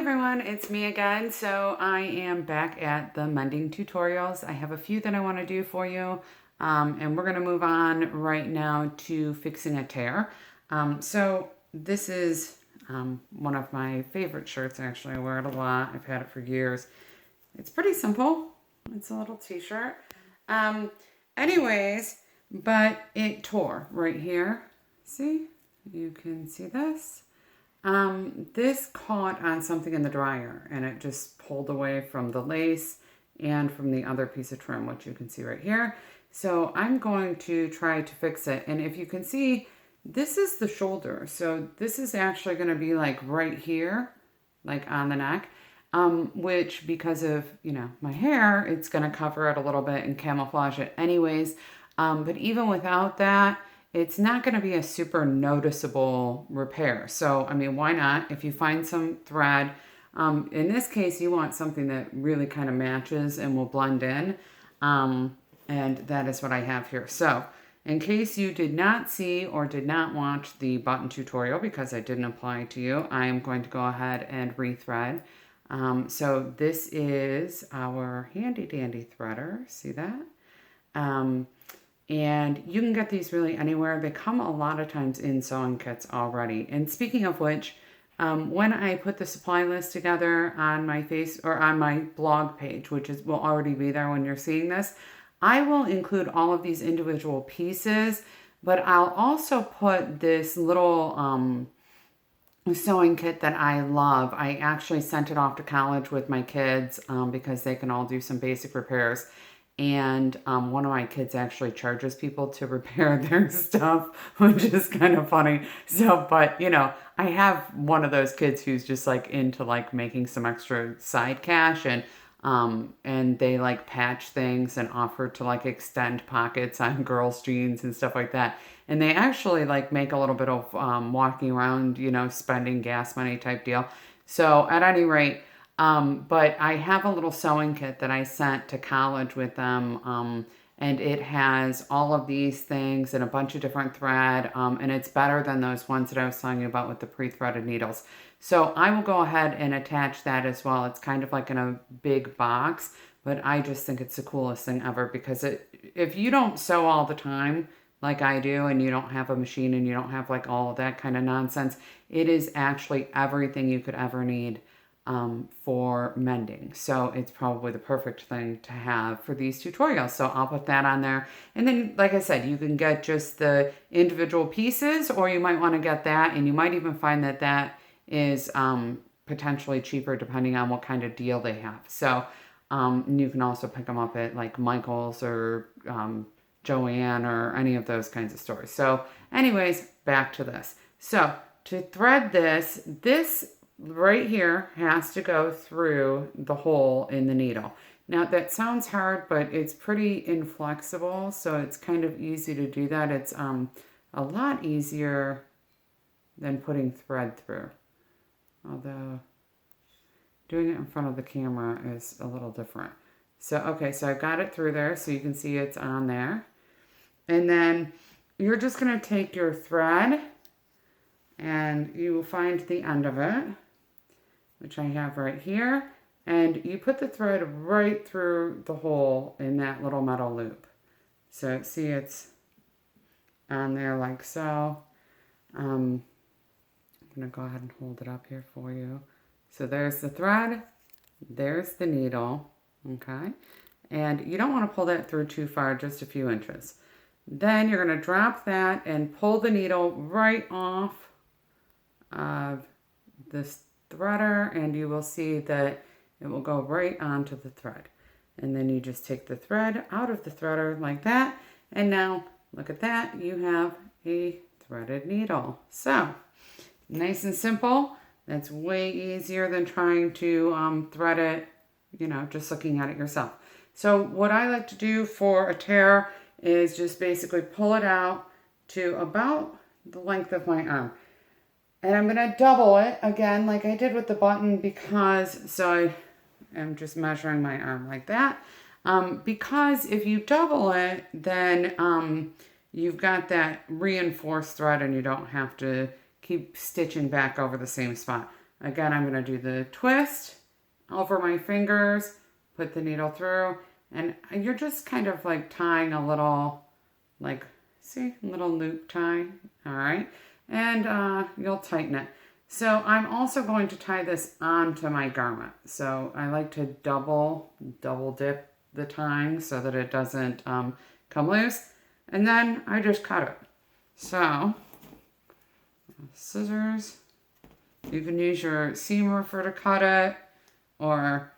everyone, it's me again. So I am back at the mending tutorials. I have a few that I want to do for you, and we're going to move on right now to fixing a tear. So this is one of my favorite shirts, actually. I wear it a lot. I've had it for years. It's pretty simple. It's a little t-shirt. Anyways, but it tore right here. See? You can see this. This caught on something in the dryer and it just pulled away from the lace and from the other piece of trim, which you can see right here. So I'm going to try to fix it. And if you can see, this is the shoulder. So this is actually going to be like right here, like on the neck, which because of, my hair, it's going to cover it a little bit and camouflage it anyways. But even without that, it's not going to be a super noticeable repair. So, I mean, why not? If you find some thread, in this case, you want something that really kind of matches and will blend in. And that is what I have here. So, in case you did not see or did not watch the button tutorial because I didn't apply to you, I am going to go ahead and rethread. So this is our handy dandy threader. See that? And you can get these really anywhere. They come a lot of times in sewing kits already. And speaking of which, when I put the supply list together on my on my blog page, which will already be there when you're seeing this, I will include all of these individual pieces, but I'll also put this little sewing kit that I love. I actually sent it off to college with my kids because they can all do some basic repairs. And one of my kids actually charges people to repair their stuff, which is kind of funny. So, but I have one of those kids who's just like into like making some extra side cash, and they like patch things and offer to like extend pockets on girls' jeans and stuff like that. And they actually like make a little bit of walking around, spending gas money type deal. So at any rate, but I have a little sewing kit that I sent to college with them, and it has all of these things and a bunch of different thread, and it's better than those ones that I was telling you about with the pre-threaded needles. So I will go ahead and attach that as well. It's kind of like in a big box, but I just think it's the coolest thing ever because if you don't sew all the time like I do, and you don't have a machine and you don't have like all of that kind of nonsense, it is actually everything you could ever need for mending. So it's probably the perfect thing to have for these tutorials. So I'll put that on there. And then, like I said, you can get just the individual pieces, or you might want to get that. And you might even find that that is potentially cheaper depending on what kind of deal they have. So you can also pick them up at like Michael's or Joanne or any of those kinds of stores. So anyways, back to this. So to thread this right here has to go through the hole in the needle. Now that sounds hard, but it's pretty inflexible, so it's kind of easy to do that. It's a lot easier than putting thread through, although doing it in front of the camera is a little different. So okay, so I've got it through there, so you can see it's on there. And then you're just going to take your thread and you will find the end of it, which I have right here, and you put the thread right through the hole in that little metal loop. So see, it's on there like so. I'm going to go ahead and hold it up here for you. So there's the thread, there's the needle, okay? And you don't want to pull that through too far, just a few inches. Then you're going to drop that and pull the needle right off of this threader, and you will see that it will go right onto the thread. And then you just take the thread out of the threader like that, and now look at that, you have a threaded needle. So nice and simple. That's way easier than trying to thread it, just looking at it yourself. So what I like to do for a tear is just basically pull it out to about the length of my arm. And I'm going to double it again like I did with the button so I am just measuring my arm like that. Because if you double it, then you've got that reinforced thread and you don't have to keep stitching back over the same spot. Again, I'm going to do the twist over my fingers, put the needle through, and you're just kind of like tying a little, like, see, little loop tie, all right? And you'll tighten it. So I'm also going to tie this onto my garment. So I like to double dip the tying so that it doesn't come loose. And then I just cut it. So, scissors. You can use your seam ripper to cut it, or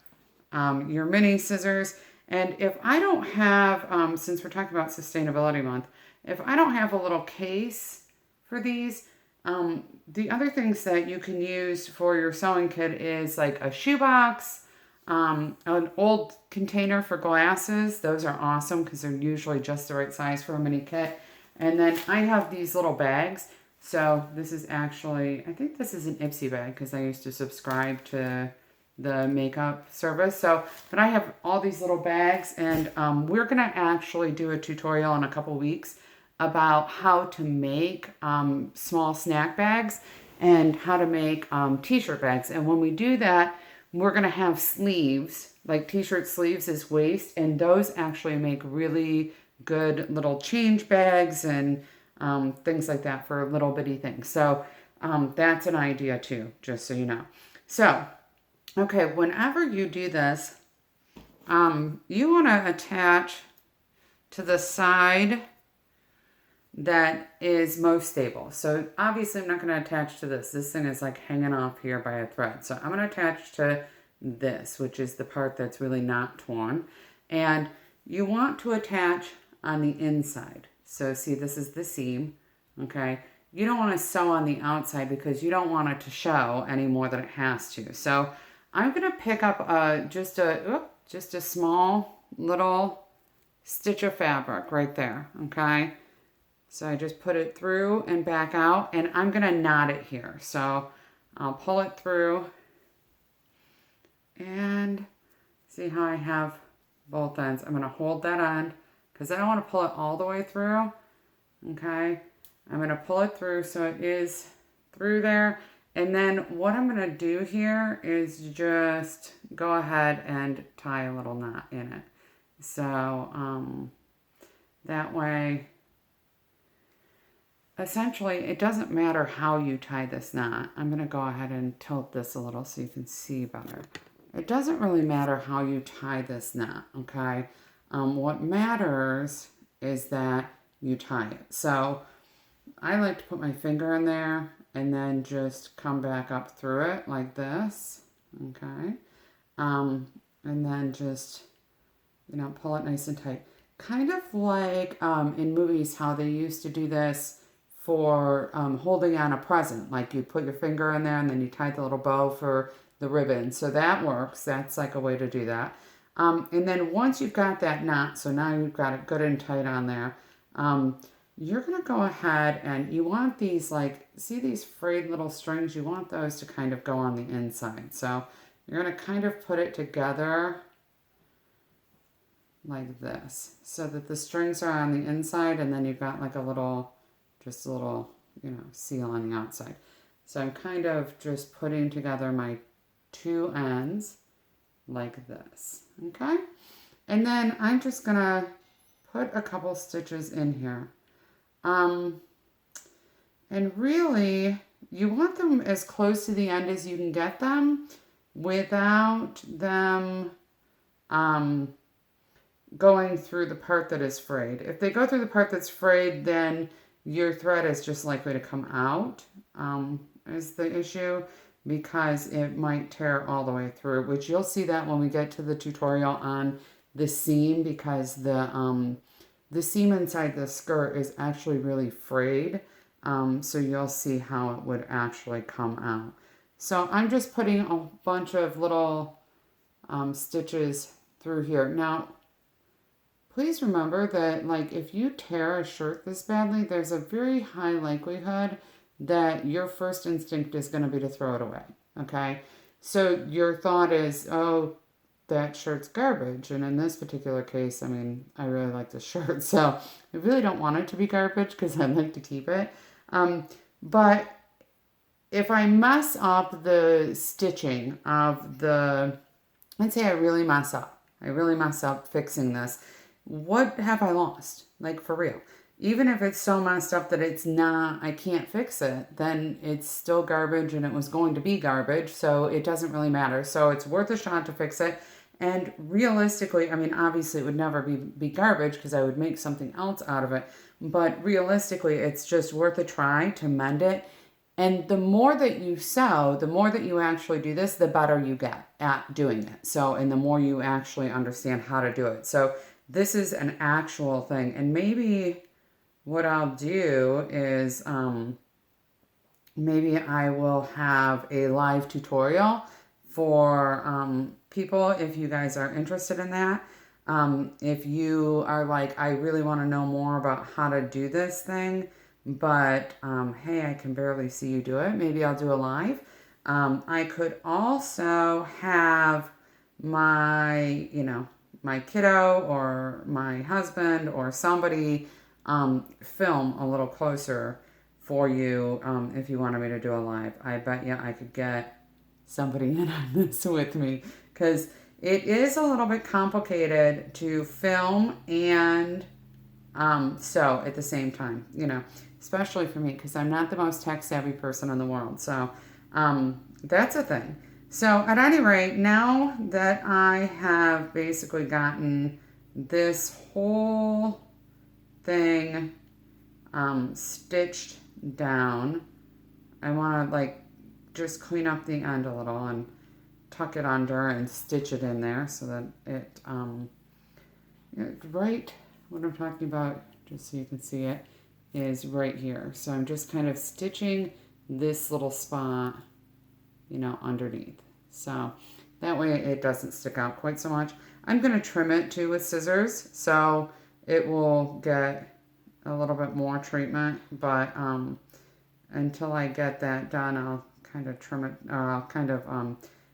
your mini scissors. And if I don't have, since we're talking about Sustainability Month, if I don't have a little case for these, the other things that you can use for your sewing kit is like a shoebox, an old container for glasses. Those are awesome because they're usually just the right size for a mini kit. And then I have these little bags. So this is actually, I think this is an Ipsy bag because I used to subscribe to the makeup service. So, but I have all these little bags, and we're going to actually do a tutorial in a couple weeks about how to make small snack bags and how to make t-shirt bags. And when we do that, we're going to have sleeves, like t-shirt sleeves as waist, and those actually make really good little change bags and things like that for little bitty things. So that's an idea too, just so you know. So, okay, whenever you do this, you want to attach to the side that is most stable. So obviously I'm not going to attach to this. This thing is like hanging off here by a thread. So I'm going to attach to this, which is the part that's really not torn. And you want to attach on the inside. So see, this is the seam, okay? You don't want to sew on the outside because you don't want it to show any more than it has to. So I'm going to pick up just a small little stitch of fabric right there, okay? So I just put it through and back out, and I'm going to knot it here. So I'll pull it through and see how I have both ends. I'm going to hold that end because I don't want to pull it all the way through, okay? I'm going to pull it through so it is through there. And then what I'm going to do here is just go ahead and tie a little knot in it. So that way, essentially, it doesn't matter how you tie this knot. I'm going to go ahead and tilt this a little so you can see better. It doesn't really matter how you tie this knot, okay? What matters is that you tie it. So I like to put my finger in there and then just come back up through it like this, okay? And then just, pull it nice and tight. Kind of like in movies how they used to do this for holding on a present. Like you put your finger in there and then you tie the little bow for the ribbon. So that works. That's like a way to do that. And then once you've got that knot, so now you've got it good and tight on there, you're going to go ahead and you want these, like, see these frayed little strings? You want those to kind of go on the inside. So you're going to kind of put it together like this so that the strings are on the inside, and then you've got like just a little, seal on the outside. So I'm kind of just putting together my two ends like this, okay? And then I'm just gonna put a couple stitches in here. And really, you want them as close to the end as you can get them without them going through the part that is frayed. If they go through the part that's frayed, then your thread is just likely to come out, is the issue, because it might tear all the way through, which you'll see that when we get to the tutorial on the seam, because the seam inside the skirt is actually really frayed. So you'll see how it would actually come out. So I'm just putting a bunch of little stitches through here. Now, please remember that, like, if you tear a shirt this badly, there's a very high likelihood that your first instinct is going to be to throw it away, okay? So your thought is, oh, that shirt's garbage. And in this particular case, I mean, I really like this shirt, so I really don't want it to be garbage because I'd like to keep it. But if I mess up the stitching of the, let's say I really mess up. I really mess up fixing this. What have I lost? Like for real. Even if it's so messed up that it's not, I can't fix it, then it's still garbage and it was going to be garbage. So it doesn't really matter. So it's worth a shot to fix it. And realistically, I mean, obviously it would never be garbage because I would make something else out of it. But realistically, it's just worth a try to mend it. And the more that you sew, the more that you actually do this, the better you get at doing it. So, and the more you actually understand how to do it. So this is an actual thing. And maybe what I'll do is maybe I will have a live tutorial for people if you guys are interested in that. If you are like, I really want to know more about how to do this thing, but hey, I can barely see you do it. Maybe I'll do a live. I could also have my, my kiddo or my husband or somebody film a little closer for you if you wanted me to do a live. I bet you I could get somebody in on this with me because it is a little bit complicated to film and sew at the same time, especially for me because I'm not the most tech savvy person in the world. So that's a thing. So at any rate, now that I have basically gotten this whole thing stitched down, I want to just clean up the end a little and tuck it under and stitch it in there so that it right what I'm talking about, just so you can see it, is right here. So I'm just kind of stitching this little spot underneath, so that way it doesn't stick out quite so much. I'm going to trim it too with scissors so it will get a little bit more treatment, but until I get that done, I'll kind of trim it, or I'll kind of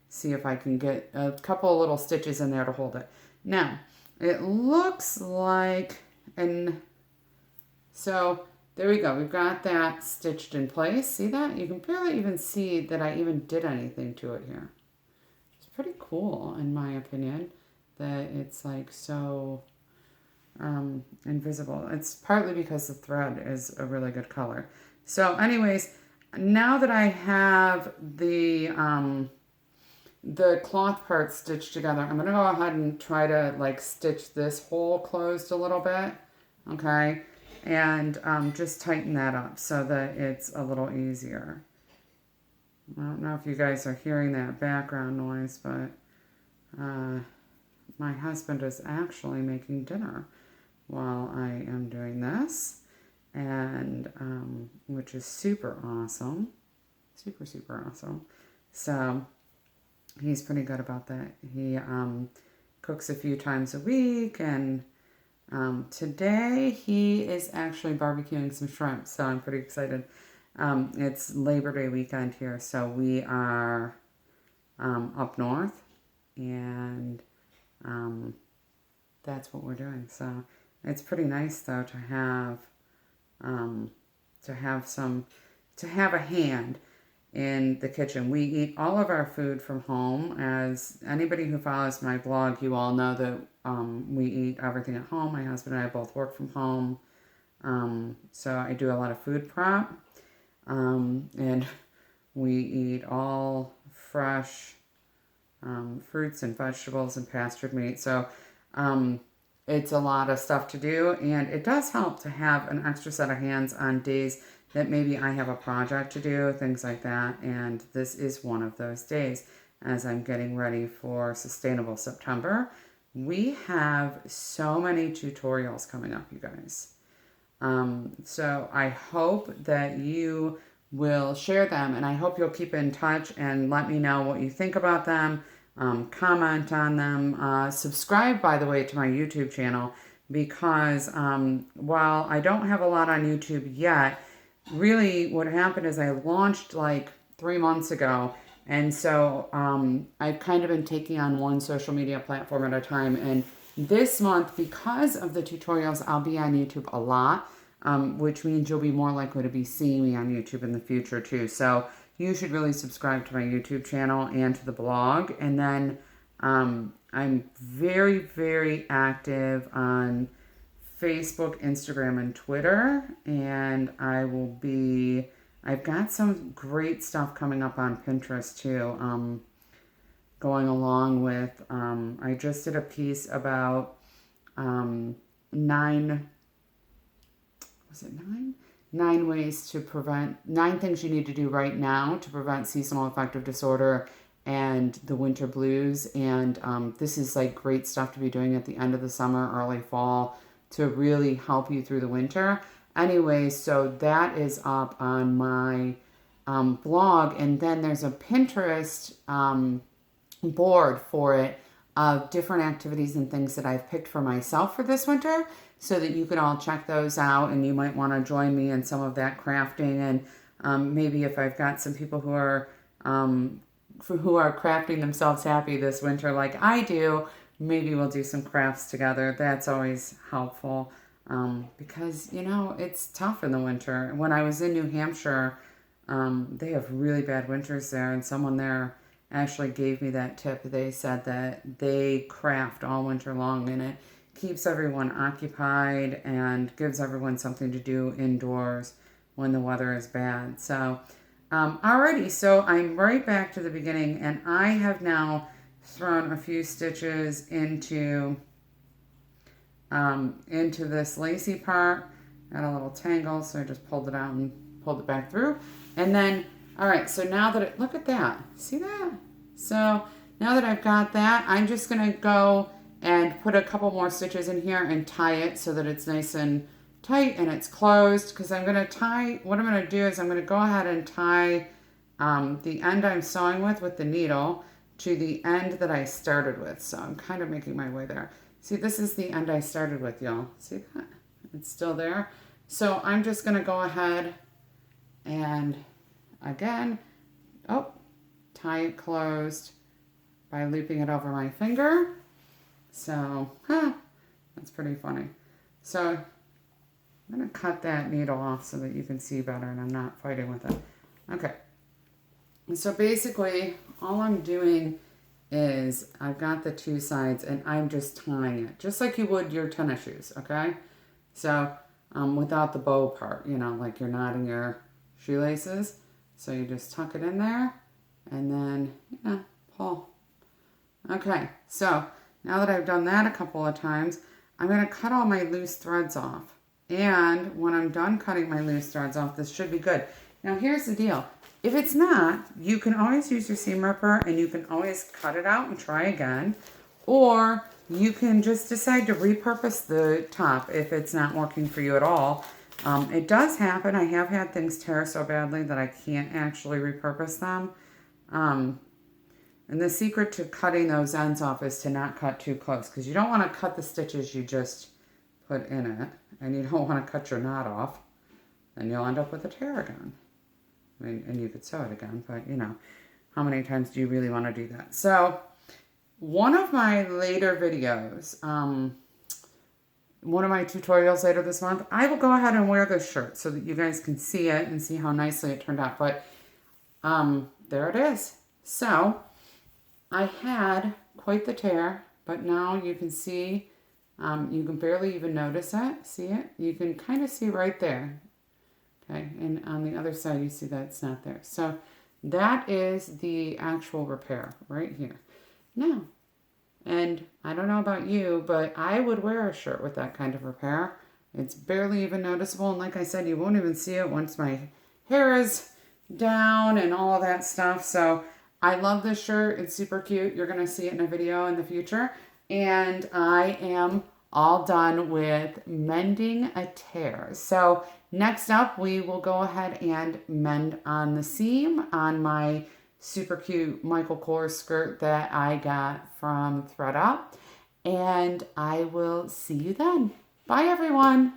see if I can get a couple of little stitches in there to hold it. Now, it looks like, and so there we go. We've got that stitched in place. See that? You can barely even see that I even did anything to it here. It's pretty cool, in my opinion, that it's so invisible. It's partly because the thread is a really good color. So anyways, now that I have the cloth part stitched together, I'm going to go ahead and try to stitch this hole closed a little bit, okay, and just tighten that up so that it's a little easier. I don't know if you guys are hearing that background noise, but my husband is actually making dinner while I am doing this, and which is super awesome, super awesome. So he's pretty good about that. He cooks a few times a week, and today he is actually barbecuing some shrimp, so I'm pretty excited. It's Labor Day weekend here, so we are up north, and that's what we're doing. So it's pretty nice though to have a hand in the kitchen. We eat all of our food from home. As anybody who follows my blog, you all know that we eat everything at home. My husband and I both work from home, so I do a lot of food prep, and we eat all fresh fruits and vegetables and pastured meat. So it's a lot of stuff to do, and it does help to have an extra set of hands on days that maybe I have a project to do, things like that, and this is one of those days. As I'm getting ready for Sustainable September, we have so many tutorials coming up, you guys. So I hope that you will share them, and I hope you'll keep in touch and let me know what you think about them. Comment on them. Subscribe, by the way, to my YouTube channel, because while I don't have a lot on YouTube yet, really what happened is I launched 3 months ago, and so I've kind of been taking on one social media platform at a time, and this month, because of the tutorials, I'll be on YouTube a lot, which means you'll be more likely to be seeing me on YouTube in the future too. So you should really subscribe to my YouTube channel and to the blog. And then I'm very, very active on Facebook, Instagram, and Twitter. And I've got some great stuff coming up on Pinterest too. Going along with, I just did a piece about 9 ways to prevent, 9 things you need to do right now to prevent seasonal affective disorder and the winter blues. And this is like great stuff to be doing at the end of the summer, early fall, to really help you through the winter. Anyway, so that is up on my blog. And then there's a Pinterest board for it of different activities and things that I've picked for myself for this winter, so that you can all check those out, and you might want to join me in some of that crafting. And maybe if I've got some people who are crafting themselves happy this winter like I do, maybe we'll do some crafts together. That's always helpful because, it's tough in the winter. When I was in New Hampshire, they have really bad winters there, and someone there actually gave me that tip. They said that they craft all winter long, and it keeps everyone occupied and gives everyone something to do indoors when the weather is bad. So, alrighty, so I'm right back to the beginning, and I have now thrown a few stitches into this lacy part. Got a little tangle, so I just pulled it out and pulled it back through. And then, all right, so now that look at that. See that? So now that I've got that, I'm just going to go and put a couple more stitches in here and tie it so that it's nice and tight and it's closed. Because what I'm going to do is I'm going to go ahead and tie the end I'm sewing with the needle to the end that I started with. So I'm kind of making my way there. See, this is the end I started with, y'all. See that? It's still there. So I'm just going to go ahead and again, tie it closed by looping it over my finger. So, that's pretty funny. So I'm going to cut that needle off so that you can see better and I'm not fighting with it. Okay. And so basically, all I'm doing is I've got the 2 sides and I'm just tying it, just like you would your tennis shoes, okay? So, without the bow part, like you're knotting your shoelaces. So you just tuck it in there and then, pull. Okay, so now that I've done that a couple of times, I'm going to cut all my loose threads off. And when I'm done cutting my loose threads off, this should be good. Now here's the deal. If it's not, you can always use your seam ripper and you can always cut it out and try again. Or you can just decide to repurpose the top if it's not working for you at all. It does happen. I have had things tear so badly that I can't actually repurpose them. And the secret to cutting those ends off is to not cut too close, because you don't want to cut the stitches you just put in it, and you don't want to cut your knot off. Then you'll end up with a tear again. I mean, and you could sew it again, but how many times do you really want to do that? So one of my later videos, one of my tutorials later this month, I will go ahead and wear this shirt so that you guys can see it and see how nicely it turned out. But there it is. So I had quite the tear, but now you can see, you can barely even notice it. See it? You can kind of see right there. Okay, and on the other side, you see that it's not there. So that is the actual repair right here. Now, and I don't know about you, but I would wear a shirt with that kind of repair. It's barely even noticeable. And like I said, you won't even see it once my hair is down and all of that stuff. So I love this shirt. It's super cute. You're going to see it in a video in the future. And I am all done with mending a tear. So next up, we will go ahead and mend on the seam on my super cute Michael Kors skirt that I got from thredUP. And I will see you then. Bye, everyone.